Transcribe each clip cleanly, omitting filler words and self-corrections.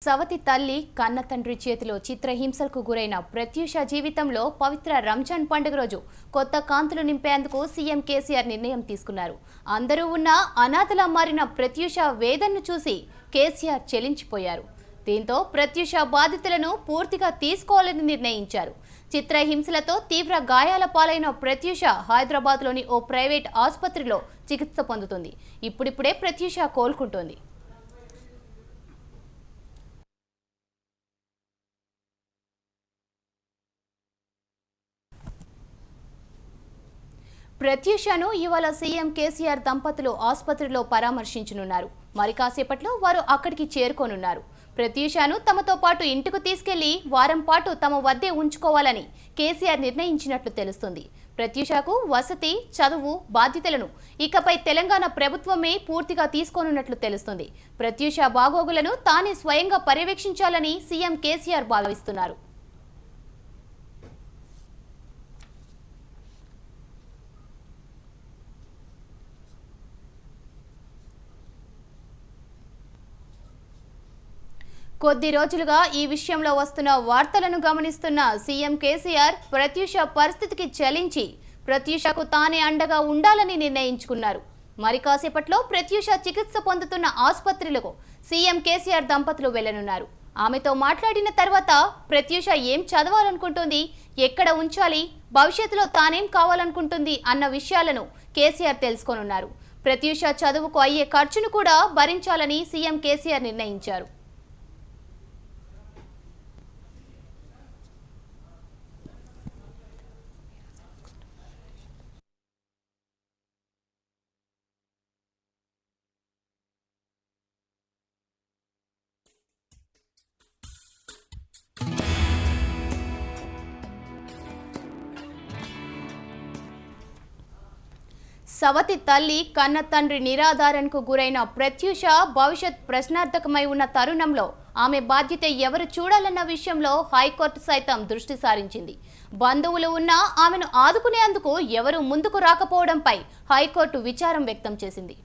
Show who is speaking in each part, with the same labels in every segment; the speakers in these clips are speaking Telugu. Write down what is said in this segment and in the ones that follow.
Speaker 1: సవతి తల్లి కన్న తండ్రి చేతిలో చిత్రహింసలకు గురైన ప్రత్యూష జీవితంలో పవిత్ర రంజాన్ పండుగ రోజు కొత్త కాంతులు నింపేందుకు సీఎం కేసీఆర్ నిర్ణయం తీసుకున్నారు. అందరూ ఉన్న అనాథలా మారిన ప్రత్యూష వేదనను చూసి కేసీఆర్ చెలించిపోయారు. దీంతో ప్రత్యూష బాధితులను పూర్తిగా తీసుకోవాలని నిర్ణయించారు. చిత్రహింసలతో తీవ్ర గాయాల పాలైన ప్రత్యూష హైదరాబాద్లోని ఓ ప్రైవేట్ ఆసుపత్రిలో చికిత్స పొందుతుంది. ఇప్పుడిప్పుడే ప్రత్యూష కోలుకుంటోంది. ప్రత్యూషను ఇవాళ సీఎం కేసీఆర్ దంపతులు ఆసుపత్రిలో పరామర్శించనున్నారు. మరి కాసేపట్లో వారు అక్కడికి చేరుకోనున్నారు. ప్రత్యూషను తమతో పాటు ఇంటికి తీసుకెళ్లి వారం పాటు తమ వద్దే ఉంచుకోవాలని కేసీఆర్ నిర్ణయించినట్లు తెలుస్తుంది. ప్రత్యూషకు వసతి, చదువు బాధ్యతలను ఇకపై తెలంగాణ ప్రభుత్వమే పూర్తిగా తీసుకోనున్నట్లు తెలుస్తుంది. ప్రత్యూష బాగోగులను తానే స్వయంగా పర్యవేక్షించాలని సీఎం కేసీఆర్ భావిస్తున్నారు. కొద్ది రోజులుగా ఈ విషయంలో వస్తున్న వార్తలను గమనిస్తున్న సీఎం కేసీఆర్ ప్రత్యూష పరిస్థితికి చలించి ప్రత్యూషకు తానే అండగా ఉండాలని నిర్ణయించుకున్నారు. మరి కాసేపట్లో ప్రత్యూష చికిత్స పొందుతున్న ఆసుపత్రులకు సీఎం కేసీఆర్ దంపతులు వెళ్లనున్నారు. ఆమెతో మాట్లాడిన తర్వాత ప్రత్యూష ఏం చదవాలనుకుంటుంది, ఎక్కడ ఉంచాలి, భవిష్యత్తులో తానేం కావాలనుకుంటుంది అన్న విషయాలను కేసీఆర్ తెలుసుకోనున్నారు. ప్రత్యూష చదువుకు అయ్యే ఖర్చును కూడా భరించాలని సీఎం కేసీఆర్ నిర్ణయించారు. సవతి తల్లి కన్న తండ్రి నిరాధారణకు గురైన ప్రత్యూష భవిష్యత్ ప్రశ్నార్థకమై ఉన్న తరుణంలో ఆమె బాధ్యత ఎవరు చూడాలన్న విషయంలో హైకోర్టు సైతం దృష్టి సారించింది. బంధువులు ఉన్నా ఆమెను ఆదుకునేందుకు ఎవరూ ముందుకు రాకపోవడంపై హైకోర్టు విచారం వ్యక్తం చేసింది.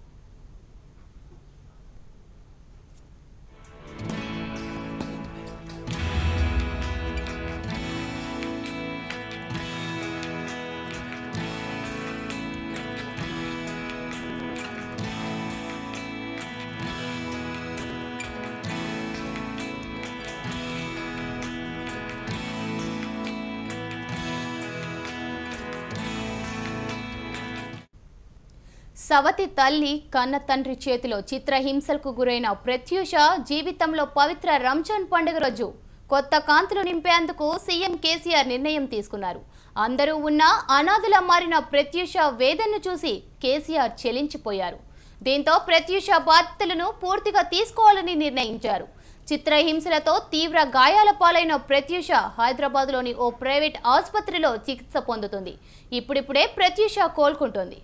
Speaker 1: సవతి తల్లి కన్న తండ్రి చేతిలో చిత్రహింసలకు గురైన ప్రత్యూష జీవితంలో పవిత్ర రంజాన్ పండుగ రోజు కొత్త కాంతులు నింపేందుకు సీఎం కేసీఆర్ నిర్ణయం తీసుకున్నారు. అందరూ ఉన్న అనాథలా మారిన ప్రత్యూష వేదనను చూసి కేసీఆర్ చెలించిపోయారు. దీంతో ప్రత్యూష బాధ్యతలను పూర్తిగా తీసుకోవాలని నిర్ణయించారు. చిత్రహింసలతో తీవ్ర గాయాల పాలైన ప్రత్యూష హైదరాబాద్లోని ఓ ప్రైవేట్ ఆసుపత్రిలో చికిత్స పొందుతుంది. ఇప్పుడిప్పుడే ప్రత్యూష కోలుకుంటోంది.